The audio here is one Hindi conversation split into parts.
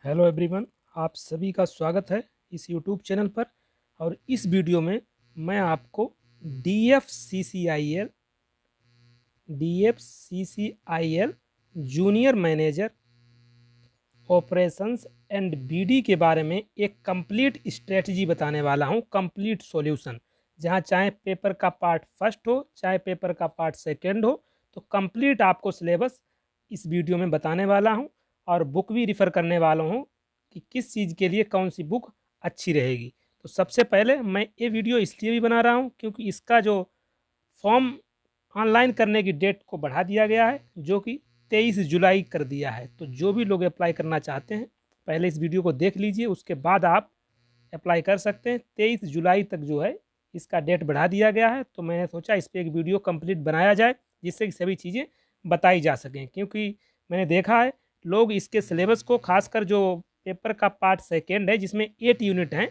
हेलो एवरीवन, आप सभी का स्वागत है इस यूट्यूब चैनल पर। और इस वीडियो में मैं आपको D F C C I L junior manager operations and BD के बारे में एक कंप्लीट स्ट्रेटजी बताने वाला हूं, कंप्लीट सॉल्यूशन। जहां चाहे पेपर का पार्ट फर्स्ट हो चाहे पेपर का पार्ट सेकंड हो, तो कंप्लीट आपको सिलेबस इस वीडियो में बताने वाला हूं। और बुक भी रिफ़र करने वाला हूं कि किस चीज़ के लिए कौन सी बुक अच्छी रहेगी। तो सबसे पहले मैं ये वीडियो इसलिए भी बना रहा हूं क्योंकि इसका जो फॉर्म ऑनलाइन करने की डेट को बढ़ा दिया गया है, जो कि 23 जुलाई कर दिया है। तो जो भी लोग अप्लाई करना चाहते हैं, पहले इस वीडियो को देख लीजिए, उसके बाद आप अप्लाई कर सकते हैं। 23 जुलाई तक जो है इसका डेट बढ़ा दिया गया है। तो मैंने सोचा इस पर एक वीडियो कंप्लीट बनाया जाए, जिससे कि सभी चीज़ें बताई जा सकें। क्योंकि मैंने देखा है लोग इसके सिलेबस को, खासकर जो पेपर का पार्ट सेकेंड है जिसमें 8 यूनिट हैं,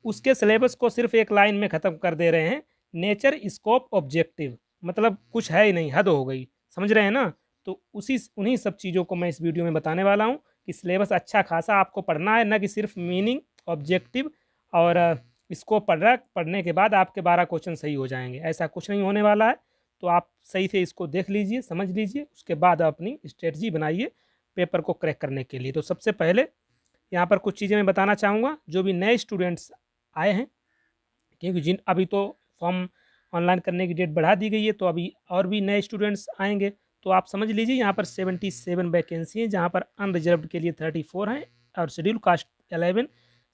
उसके सिलेबस को सिर्फ एक लाइन में ख़त्म कर दे रहे हैं, नेचर स्कोप ऑब्जेक्टिव। मतलब कुछ है ही नहीं, हद हो गई, समझ रहे हैं ना। तो उन्हीं सब चीज़ों को मैं इस वीडियो में बताने वाला हूँ कि सिलेबस अच्छा खासा आपको पढ़ना है, ना कि सिर्फ मीनिंग, ऑब्जेक्टिव और इसको पढ़ने के बाद आपके 12 क्वेश्चन सही हो जाएंगे। ऐसा कुछ नहीं होने वाला है। तो आप सही से इसको देख लीजिए, समझ लीजिए, उसके बाद अपनी स्ट्रेटजी बनाइए पेपर को क्रैक करने के लिए। तो सबसे पहले यहाँ पर कुछ चीज़ें मैं बताना चाहूँगा जो भी नए स्टूडेंट्स आए हैं, क्योंकि जिन अभी तो फॉर्म ऑनलाइन करने की डेट बढ़ा दी गई है, तो अभी और भी नए स्टूडेंट्स आएंगे। तो आप समझ लीजिए यहाँ पर 77 वैकेंसी हैं, जहाँ पर अनरिजर्व्ड के लिए 34 हैं और शेड्यूल कास्ट 11,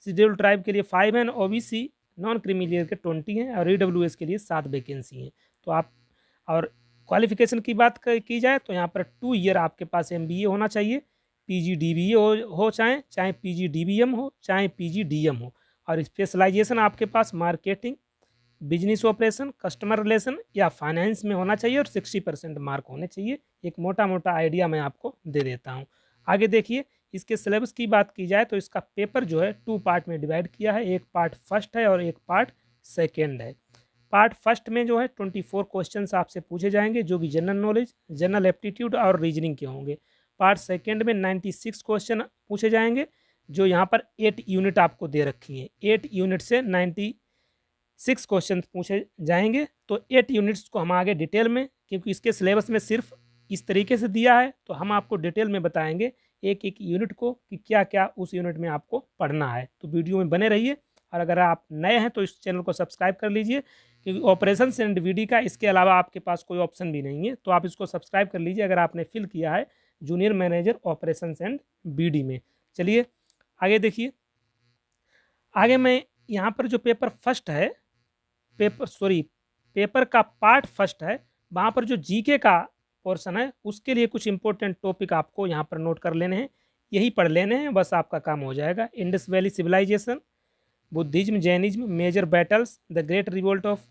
शेड्यूल ट्राइब के लिए 5 हैं, ओबीसी नॉन क्रीमी के 20 हैं और ईडब्ल्यूएस के लिए 7 वैकेंसी हैं। तो आप, और क्वालिफिकेशन की बात की जाए तो यहाँ पर 2 ईयर आपके पास एमबीए होना चाहिए, पीजी डीबीए हो चाहे चाहे पीजी डीबीएम हो चाहे पीजी डीएम हो। और स्पेशलाइजेशन आपके पास marketing, business operation, customer relation या फाइनेंस में होना चाहिए और 60% मार्क होने चाहिए। एक मोटा मोटा आइडिया मैं आपको दे देता हूँ। आगे देखिए, इसके सिलेबस की बात की जाए तो इसका पेपर जो है 2 पार्ट में डिवाइड किया है। एक पार्ट फर्स्ट है और एक पार्ट सेकेंड है। पार्ट फर्स्ट में जो है 24 क्वेश्चंस आपसे पूछे जाएंगे, जो कि जनरल नॉलेज, जनरल एप्टीट्यूड और रीजनिंग के होंगे। पार्ट सेकेंड में 96 क्वेश्चन पूछे जाएंगे, जो यहाँ पर 8 यूनिट आपको दे रखी हैं। 8 यूनिट से 96 क्वेश्चन पूछे जाएंगे। तो 8 यूनिट्स को हम आगे डिटेल में, क्योंकि इसके सिलेबस में सिर्फ इस तरीके से दिया है, तो हम आपको डिटेल में बताएंगे एक एक यूनिट को कि क्या क्या उस यूनिट में आपको पढ़ना है। तो वीडियो में बने रहिए। और अगर आप नए हैं तो इस चैनल को सब्सक्राइब कर लीजिए, क्योंकि ऑपरेशन एंड बीडी का इसके अलावा आपके पास कोई ऑप्शन भी नहीं है। तो आप इसको सब्सक्राइब कर लीजिए अगर आपने फिल किया है junior manager operation and BD में। चलिए आगे देखिए। आगे मैं यहाँ पर जो पेपर फर्स्ट है, पेपर का पार्ट फर्स्ट है, वहाँ पर जो जीके का पोर्शन है उसके लिए कुछ इंपॉर्टेंट टॉपिक आपको यहाँ पर नोट कर लेने हैं, यही पढ़ लेने हैं, बस आपका काम हो जाएगा। Indus valley civilisation, Buddhism, Jainism, major battles, the great revolt of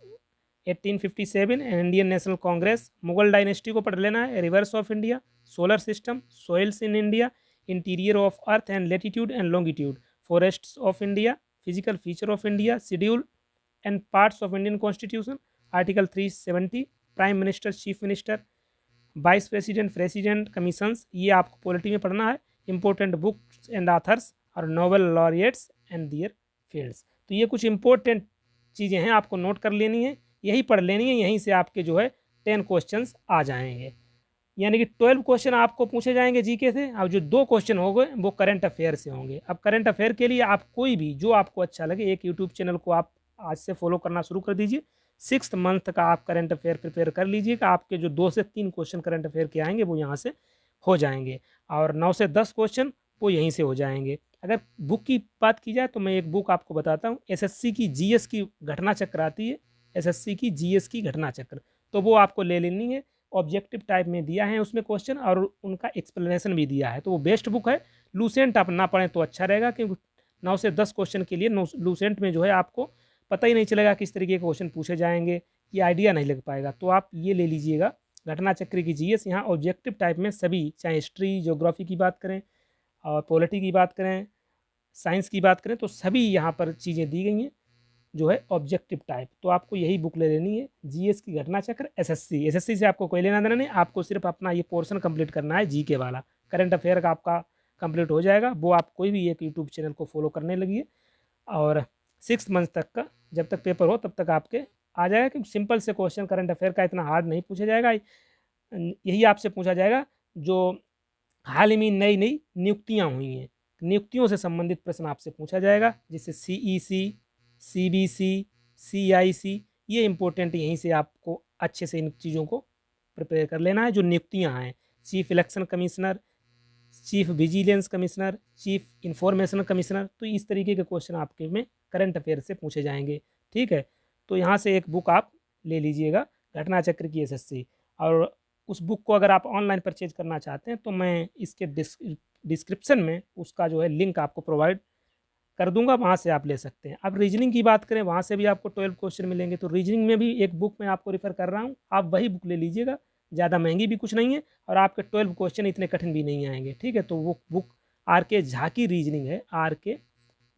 1857 and Indian National Congress, Mughal dynasty को पढ़ लेना है, rivers of India, solar system, soils in India, interior of Earth and latitude and longitude, forests of India, physical feature of India, schedule and parts of Indian constitution, article 370, prime minister, chief minister, vice president, president commissions, ये आपको पॉलिटी में पढ़ना है। इंपॉर्टेंट बुक्स एंड आथर्स और Nobel laureates and their fields. तो ये कुछ इंपॉर्टेंट चीज़ें हैं, आपको नोट कर लेनी है, यही पढ़ लेनी है। यहीं से आपके जो है 10 क्वेश्चंस आ जाएंगे, यानी कि 12 क्वेश्चन आपको पूछे जाएंगे जीके से, और जो 2 क्वेश्चन हो गए वो करंट अफेयर से होंगे। अब करंट अफेयर के लिए आप कोई भी जो आपको अच्छा लगे, एक यूट्यूब चैनल को आप आज से फॉलो करना शुरू कर दीजिए। 6th मंथ का आप करंट अफेयर प्रिपेयर कर लीजिएगा। आपके जो 2 से 3 क्वेश्चन करंट अफेयर के आएंगे वो यहाँ से हो जाएंगे, और 9 से 10 क्वेश्चन वो यहीं से हो जाएंगे। अगर बुक की बात की जाए तो मैं एक बुक आपको बताता हूँ, एसएससी की जीएस की घटना चक्र आती है, एसएससी की जीएस की घटना चक्र, तो वो आपको ले लेनी है। ऑब्जेक्टिव टाइप में दिया है उसमें क्वेश्चन, और उनका एक्सप्लेनेशन भी दिया है, तो वो बेस्ट बुक है। लूसेंट आप ना पढ़ें तो अच्छा रहेगा, क्योंकि 9 से 10 क्वेश्चन के लिए लूसेंट में जो है आपको पता ही नहीं चलेगा किस तरीके के क्वेश्चन पूछे जाएंगे, ये आइडिया नहीं लग पाएगा। तो आप ये ले लीजिएगा, घटना चक्र की जीएस। यहाँ ऑब्जेक्टिव टाइप में सभी, चाहे हिस्ट्री, ज्योग्राफी की बात करें और पॉलिटी की बात करें, साइंस की बात करें, तो सभी यहाँ पर चीज़ें दी गई हैं जो है ऑब्जेक्टिव टाइप। तो आपको यही बुक ले लेनी है, जीएस की घटना चक्र, एसएससी से आपको कोई लेना देना नहीं, आपको सिर्फ अपना ये पोर्शन कंप्लीट करना है जीके वाला। करंट अफेयर का आपका कंप्लीट हो जाएगा। वो आप कोई भी एक यूट्यूब चैनल को फॉलो करने लगिए और 6 मंथ तक का जब तक पेपर हो तब तक आपके आ जाएगा। क्योंकि सिंपल से क्वेश्चन करंट अफेयर का इतना हार्ड नहीं पूछा जाएगा। यही आपसे पूछा जाएगा जो हाल ही में नई नई नियुक्तियां हुई हैं, नियुक्तियों से संबंधित प्रश्न आपसे पूछा जाएगा, जैसे CEC, CBC, CIC। ये इंपॉर्टेंट, यहीं से आपको अच्छे से इन चीज़ों को प्रिपेयर कर लेना है। जो नियुक्तियां हैं, chief election commissioner, chief vigilance commissioner, chief information commissioner, तो इस तरीके के क्वेश्चन आपके में करंट अफेयर से पूछे जाएंगे। ठीक है, तो यहाँ से एक बुक आप ले लीजिएगा, घटना चक्र की SSC। और उस बुक को अगर आप ऑनलाइन परचेज करना चाहते हैं तो मैं इसके डिस्क्रिप्शन में उसका जो है लिंक आपको प्रोवाइड कर दूंगा, वहाँ से आप ले सकते हैं। अब रीजनिंग की बात करें, वहाँ से भी आपको 12 क्वेश्चन मिलेंगे। तो रीजनिंग में भी एक बुक मैं आपको रिफ़र कर रहा हूँ, आप वही बुक ले लीजिएगा, ज़्यादा महंगी भी कुछ नहीं है और आपके 12 क्वेश्चन इतने कठिन भी नहीं आएंगे। ठीक है, तो वो बुक RK झा की रीजनिंग है, RK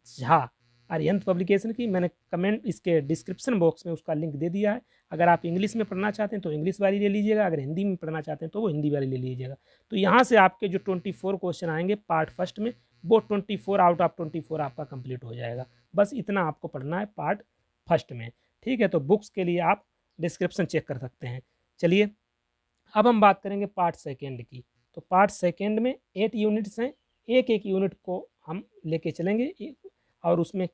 झा, अरिहंत पब्लिकेशन की। मैंने कमेंट इसके डिस्क्रिप्शन बॉक्स में उसका लिंक दे दिया है। अगर आप इंग्लिश में पढ़ना चाहते हैं तो इंग्लिश वाली ले लीजिएगा, अगर हिंदी में पढ़ना चाहते हैं तो वो हिंदी वाली ले लीजिएगा। तो यहाँ से आपके जो 24 क्वेश्चन आएंगे पार्ट फर्स्ट में, वो 24 आउट ऑफ 24 आपका कंप्लीट हो जाएगा। बस इतना आपको पढ़ना है पार्ट फर्स्ट में। ठीक है, तो बुक्स के लिए आप डिस्क्रिप्शन चेक कर सकते हैं। चलिए अब हम बात करेंगे पार्ट सेकेंड की। तो पार्ट सेकेंड में 8 यूनिट्स हैं, एक एक यूनिट को हम लेके चलेंगे और उसमें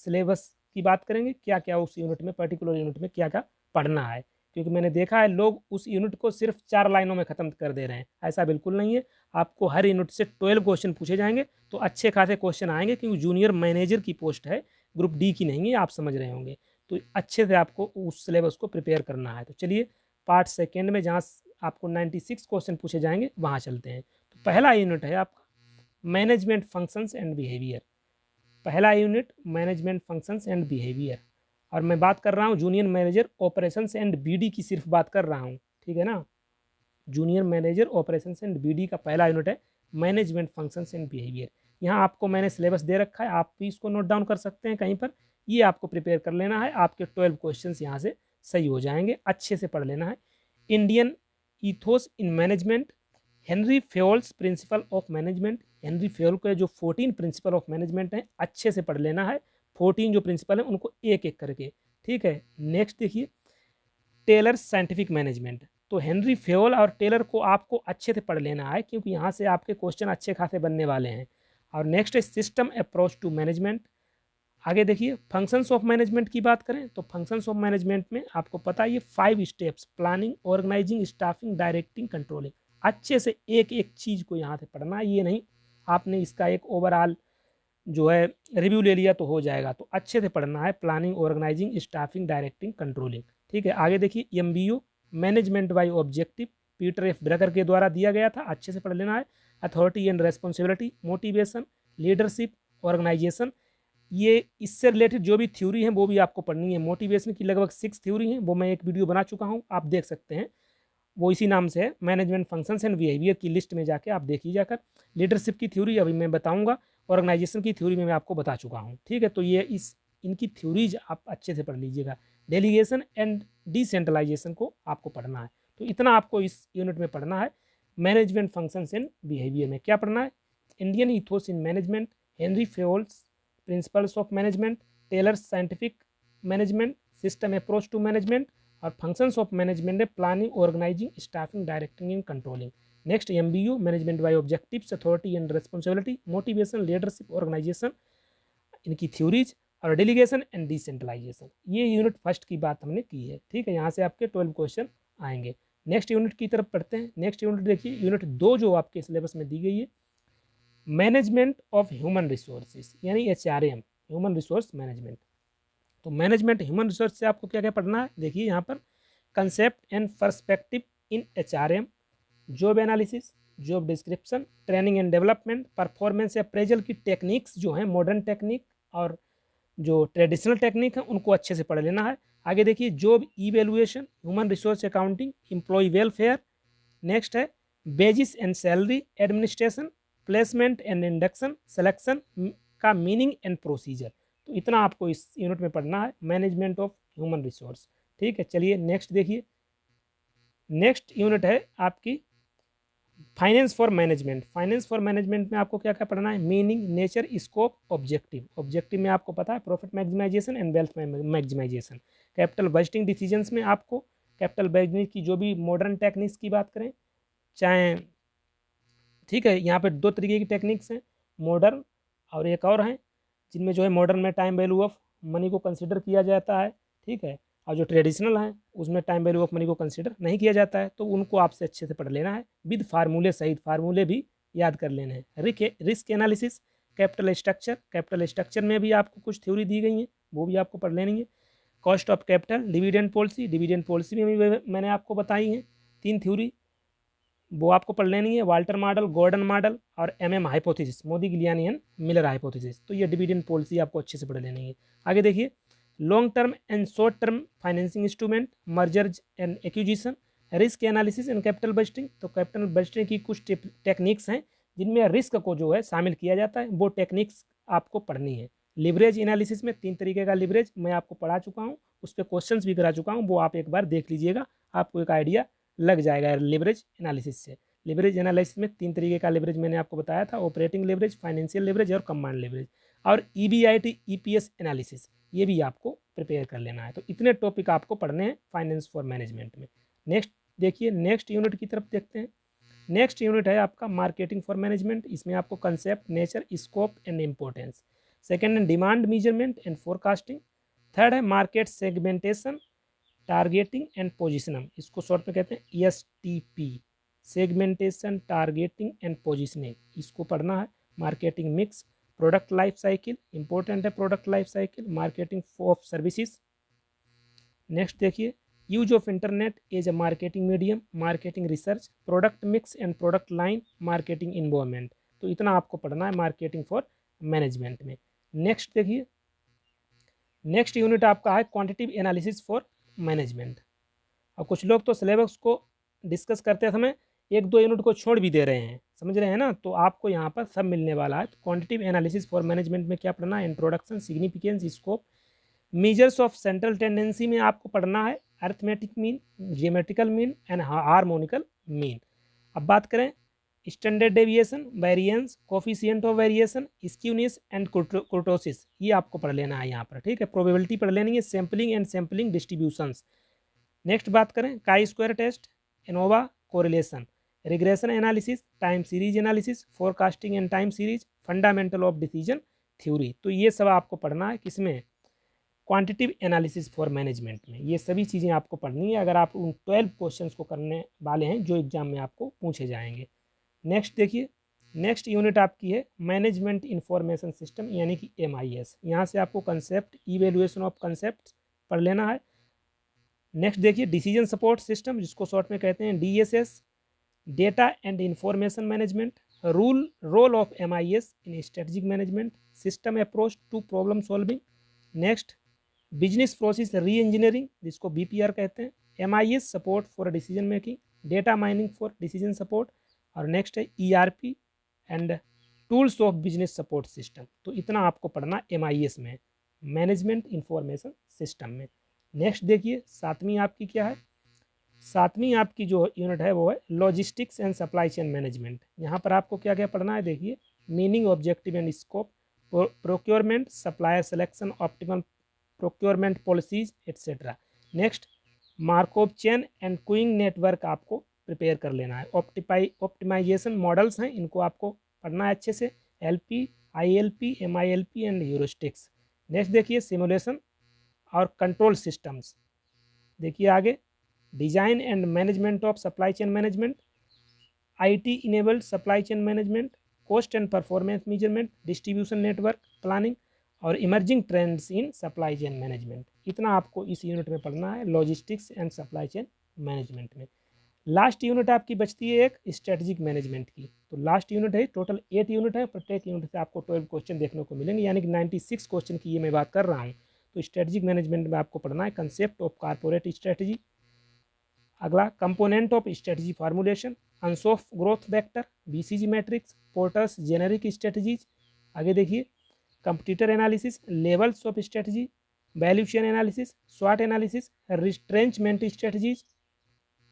सिलेबस की बात करेंगे, क्या क्या उस यूनिट में, पर्टिकुलर यूनिट में क्या क्या पढ़ना है। क्योंकि मैंने देखा है लोग उस यूनिट को सिर्फ 4 लाइनों में ख़त्म कर दे रहे हैं, ऐसा बिल्कुल नहीं है। आपको हर यूनिट से 12 क्वेश्चन पूछे जाएंगे, तो अच्छे खासे क्वेश्चन आएंगे। क्योंकि जूनियर मैनेजर की पोस्ट है, ग्रुप डी की नहीं है, आप समझ रहे होंगे। तो अच्छे से आपको उस सिलेबस को प्रिपेयर करना है। तो चलिए पार्ट सेकेंड में जहाँ आपको 96 क्वेश्चन पूछे जाएंगे वहाँ चलते हैं। तो पहला यूनिट है आपका मैनेजमेंट फंक्शंस एंड बिहेवियर। पहला unit management functions and behaviour, और मैं बात कर रहा हूँ junior manager operations and BD की सिर्फ बात कर रहा हूँ। ठीक है ना, junior manager operations and BD का पहला यूनिट है मैनेजमेंट फंक्शंस एंड बिहेवियर। यहाँ आपको मैंने सिलेबस दे रखा है, आप भी इसको नोट डाउन कर सकते हैं कहीं पर। ये आपको प्रिपेयर कर लेना है, आपके 12 क्वेश्चन यहाँ से सही हो जाएंगे, अच्छे से पढ़ लेना है। Indian ethos in management, Henri Fayol's principle of management. Henri Fayol के जो 14 प्रिंसिपल ऑफ मैनेजमेंट हैं, अच्छे से पढ़ लेना है। 14 जो प्रिंसिपल हैं उनको एक एक करके। ठीक है, नेक्स्ट देखिए टेलर साइंटिफिक मैनेजमेंट। तो हेनरी फेयोल और टेलर को आपको अच्छे से पढ़ लेना है, क्योंकि यहाँ से आपके क्वेश्चन अच्छे खासे बनने वाले हैं। और नेक्स्ट है सिस्टम अप्रोच टू मैनेजमेंट। आगे देखिए फंक्शंस ऑफ मैनेजमेंट की बात करें तो फंक्शंस ऑफ मैनेजमेंट में आपको पता है ये 5 steps, planning, organising, staffing, directing, controlling. अच्छे से एक एक चीज़ को यहाँ से पढ़ना है, ये नहीं आपने इसका एक ओवरऑल जो है रिव्यू ले लिया तो हो जाएगा। तो अच्छे से पढ़ना है, planning, organising, staffing, directing, controlling. ठीक है, आगे देखिए MBO management by objective, Peter F Drucker के द्वारा दिया गया था, अच्छे से पढ़ लेना है। Authority and responsibility, motivation, leadership, organisation. ये इससे रिलेटेड जो भी थ्योरी है वो भी आपको पढ़नी है। मोटिवेशन की लगभग 6 थ्योरी हैं, वो मैं एक वीडियो बना चुका हूँ, आप देख सकते हैं, वो इसी नाम से है मैनेजमेंट फंक्शंस एंड बिहेवियर की लिस्ट में जाके आप देखिए जाकर। लीडरशिप की थ्योरी अभी मैं बताऊंगा, ऑर्गेनाइजेशन की थ्योरी में मैं आपको बता चुका हूँ। ठीक है, तो ये इनकी थ्योरीज आप अच्छे से पढ़ लीजिएगा। डेलीगेशन एंड डिसेंट्रलाइजेशन को आपको पढ़ना है। तो इतना आपको इस यूनिट में पढ़ना है। मैनेजमेंट फंक्शंस एंड बिहेवियर में क्या पढ़ना है, Indian ethos in management, Henri Fayol's principles of management, Taylor's scientific management, system approach to management, और फंक्शंस ऑफ मैनेजमेंट है planning, organising, staffing, directing and controlling. Next MBO management by objectives, authority and responsibility, motivation, leadership, organization, इनकी थ्योरीज, और डेलीगेशन एंड डिसेंट्रलाइजेशन। ये यूनिट फर्स्ट की बात हमने की है। ठीक है, यहाँ से आपके 12 क्वेश्चन आएंगे। नेक्स्ट यूनिट की तरफ पढ़ते हैं। नेक्स्ट यूनिट देखिए यूनिट 2 जो आपके सिलेबस में दी गई है, मैनेजमेंट ऑफ ह्यूमन रिसोर्सेज, यानी HRM, ह्यूमन रिसोर्स मैनेजमेंट। तो मैनेजमेंट ह्यूमन रिसोर्स से आपको क्या क्या पढ़ना है, देखिए यहाँ पर concept and perspective in HRM, job analysis, job description, training and development, performance appraisal की टेक्निक्स जो हैं, मॉडर्न टेक्निक और जो ट्रेडिशनल टेक्निक है उनको अच्छे से पढ़ लेना है। आगे देखिए job evaluation, human resource accounting, employee welfare. Next है wages and salary administration, placement and induction, selection का मीनिंग एंड प्रोसीजर। तो इतना आपको इस यूनिट में पढ़ना है, मैनेजमेंट ऑफ ह्यूमन रिसोर्स। ठीक है, चलिए नेक्स्ट देखिए। नेक्स्ट यूनिट है आपकी finance for management, finance for management में आपको क्या क्या पढ़ना है, meaning, nature, scope, objective. Objective में आपको पता है profit maximisation and wealth maximisation. Capital budgeting decisions में आपको कैपिटल बजटिंग की जो भी मॉडर्न टेक्निक्स की बात करें, चाहे, ठीक है, यहाँ पे दो तरीके की टेक्निक्स हैं, मॉडर्न और एक और हैं, जिनमें जो है मॉडर्न में टाइम वैल्यू ऑफ मनी को कंसिडर किया जाता है, ठीक है, और जो ट्रेडिशनल हैं उसमें टाइम वैल्यू ऑफ मनी को कंसिडर नहीं किया जाता है। तो उनको आपसे अच्छे से पढ़ लेना है, विद फार्मूले सहित, फार्मूले भी याद कर लेने हैं। Risk analysis, capital structure, capital structure में भी आपको कुछ थ्योरी दी गई हैं, वो भी आपको पढ़ लेनी है। Cost of capital, dividend policy, dividend policy में भी मैंने आपको बताई हैं 3 थ्योरी, वो आपको पढ़ लेनी है। वाल्टर मॉडल, गॉर्डन मॉडल और MM hypothesis, Modigliani and Miller hypothesis. तो ये डिविडेंड पॉलिसी आपको अच्छे से पढ़ लेनी है। आगे देखिए, long term and short term financing instrument, mergers and acquisition, risk analysis and capital budgeting. तो कैपिटल बजटिंग की कुछ टेक्निक्स हैं जिनमें रिस्क को जो है शामिल किया जाता है, वो टेक्निक्स आपको पढ़नी है। लिवरेज एनालिसिस में 3 तरीके का लिवरेज मैं आपको पढ़ा चुका हूँ, उस पर क्वेश्चंस भी करा चुका हूँ, वो आप एक बार देख लीजिएगा, आपको एक आइडिया लग जाएगा लिवरेज एनालिसिस से। लिवरेज एनालिसिस में 3 तरीके का लिवरेज मैंने आपको बताया था, ऑपरेटिंग लिवरेज, फाइनेंशियल लिवरेज और कंबाइंड लिवरेज। और ईबीआईटी ईपीएस एनालिसिस, ये भी आपको प्रिपेयर कर लेना है। तो इतने टॉपिक आपको पढ़ने हैं फाइनेंस फॉर मैनेजमेंट में। नेक्स्ट देखिए, नेक्स्ट यूनिट की तरफ देखते हैं। नेक्स्ट यूनिट है आपका मार्केटिंग फॉर मैनेजमेंट। इसमें आपको concept, nature, scope and importance. Second है demand measurement and forecasting. Third है market segmentation, targeting and positioning, इसको शॉर्ट में कहते हैं ESTP, segmentation, targeting and positioning, इसको पढ़ना है। Marketing mix, product life cycle, important है product life cycle, marketing of services. Next देखिए, use of internet as a marketing medium, marketing research, product mix and product line, marketing involvement. तो इतना आपको पढ़ना है मार्केटिंग फॉर मैनेजमेंट में। नेक्स्ट देखिए, नेक्स्ट यूनिट आपका है क्वांटिटेटिव एनालिसिस फॉर मैनेजमेंट। और कुछ लोग तो सिलेबस को डिस्कस करते समय 1-2 यूनिट को छोड़ भी दे रहे हैं, समझ रहे हैं ना, तो आपको यहाँ पर सब मिलने वाला है। क्वांटिटेटिव एनालिसिस फॉर मैनेजमेंट में क्या पढ़ना है, introduction, significance, scope, measures of central tendency में आपको पढ़ना है arithmetic mean, geometrical mean and harmonical mean. अब बात करें standard deviation, variance, coefficient of variation, skewness and kurtosis, ये आपको पढ़ लेना है यहाँ पर, ठीक है। प्रोबेबिलिटी पढ़ लेनी है, sampling and sampling distributions. Next बात करें chi square test, ANOVA correlation, regression analysis, time series analysis, forecasting and time series, fundamental of decision theory. तो ये सब आपको पढ़ना है किसमें, क्वांटिटेटिव एनालिसिस फॉर मैनेजमेंट में। ये सभी चीज़ें आपको पढ़नी है अगर आप उन 12 क्वेश्चंस को करने वाले हैं जो एग्जाम में आपको पूछे जाएंगे। नेक्स्ट देखिए, नेक्स्ट यूनिट आपकी है मैनेजमेंट इंफॉर्मेशन सिस्टम यानी कि MIS। यहाँ से आपको कंसेप्ट, इवेल्युएशन ऑफ कंसेप्ट पढ़ लेना है। नेक्स्ट देखिए डिसीजन सपोर्ट सिस्टम, जिसको शॉर्ट में कहते हैं DSS, data and information management, role of MIS in strategic management, system approach to problem solving. Next business process reengineering, जिसको BPR कहते हैं, MIS support for decision making, data mining for decision support, और नेक्स्ट है ERP and tools of business support system. तो इतना आपको पढ़ना MIS में, मैनेजमेंट इंफॉर्मेशन सिस्टम में। नेक्स्ट देखिए 7वीं आपकी क्या है, 7वीं आपकी जो यूनिट है वो है logistics and supply chain management. यहाँ पर आपको क्या क्या पढ़ना है देखिए, meaning, objective and scope, procurement, supplier selection, optimal procurement policies etcetera. Next Markov chain and queuing network आपको प्रिपेयर कर लेना है। ऑप्टिमाइजेशन मॉडल्स हैं, इनको आपको पढ़ना है अच्छे से, LP, ILP, MILP and heuristics. Next देखिए सिमुलेशन और कंट्रोल सिस्टम्स। देखिए आगे design and management of supply chain management, IT enabled supply chain management, cost and performance measurement, distribution network planning और emerging trends in supply chain management. इतना आपको इस यूनिट में पढ़ना है logistics and supply chain management में। लास्ट यूनिट आपकी बचती है एक स्ट्रेटेजिक मैनेजमेंट की। तो लास्ट यूनिट है, टोटल 8 यूनिट है, प्रत्येक यूनिट से आपको 12 क्वेश्चन देखने को मिलेंगे, यानी कि 96 क्वेश्चन की ये मैं बात कर रहा हूँ। तो स्ट्रेटेजिक मैनेजमेंट में आपको पढ़ना है कंसेप्ट ऑफ कारपोरेट स्ट्रेटजी। अगला component of strategy formulation, Ansoff of growth vector, BCG matrix, Porter's generic strategies. आगे देखिए competitor analysis, levels of strategy, value chain analysis, स्वॉट एनालिसिस, रिट्रेंचमेंट स्ट्रेटजीज।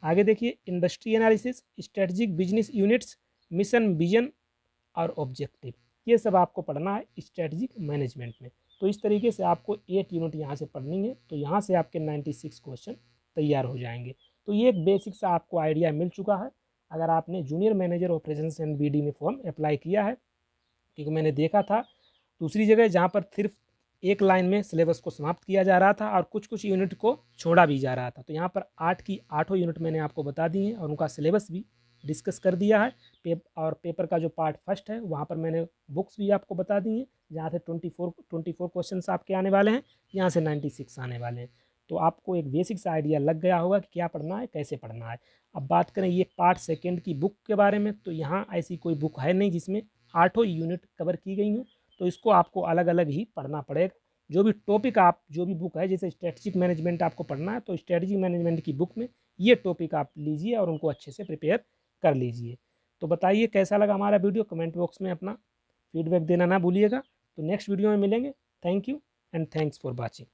आगे देखिए, industry analysis, strategic business units, mission vision और ऑब्जेक्टिव, ये सब आपको पढ़ना है स्ट्रेटजिक मैनेजमेंट में। तो इस तरीके से आपको 8 यूनिट यहाँ से पढ़नी है, तो यहाँ से आपके 96 क्वेश्चन तैयार हो जाएंगे। तो ये एक बेसिक सा आपको आइडिया मिल चुका है अगर आपने junior manager operations and BD में फॉर्म अप्लाई किया है, क्योंकि मैंने देखा था दूसरी जगह जहाँ पर सिर्फ एक लाइन में सिलेबस को समाप्त किया जा रहा था और कुछ कुछ यूनिट को छोड़ा भी जा रहा था। तो यहाँ पर 8 की 8 यूनिट मैंने आपको बता दी हैं और उनका सिलेबस भी डिस्कस कर दिया है। और पेपर का जो पार्ट फर्स्ट है वहाँ पर मैंने बुक्स भी आपको बता दी हैं, जहाँ से 24 क्वेश्चन आपके आने वाले हैं, यहाँ से 96 आने वाले हैं। तो आपको एक बेसिक सा आइडिया लग गया होगा कि क्या पढ़ना है, कैसे पढ़ना है। अब बात करें ये पार्ट सेकेंड की बुक के बारे में, तो यहाँ ऐसी कोई बुक है नहीं जिसमें 8 यूनिट कवर की गई हूँ, तो इसको आपको अलग अलग ही पढ़ना पड़ेगा। जो भी टॉपिक आप जो भी बुक है, जैसे स्ट्रेटजिक मैनेजमेंट आपको पढ़ना है तो स्ट्रेटजिक मैनेजमेंट की बुक में ये टॉपिक आप लीजिए और उनको अच्छे से प्रिपेयर कर लीजिए। तो बताइए कैसा लगा हमारा वीडियो, कमेंट बॉक्स में अपना फीडबैक देना ना भूलिएगा। तो नेक्स्ट वीडियो में मिलेंगे। Thank you and thanks for watching.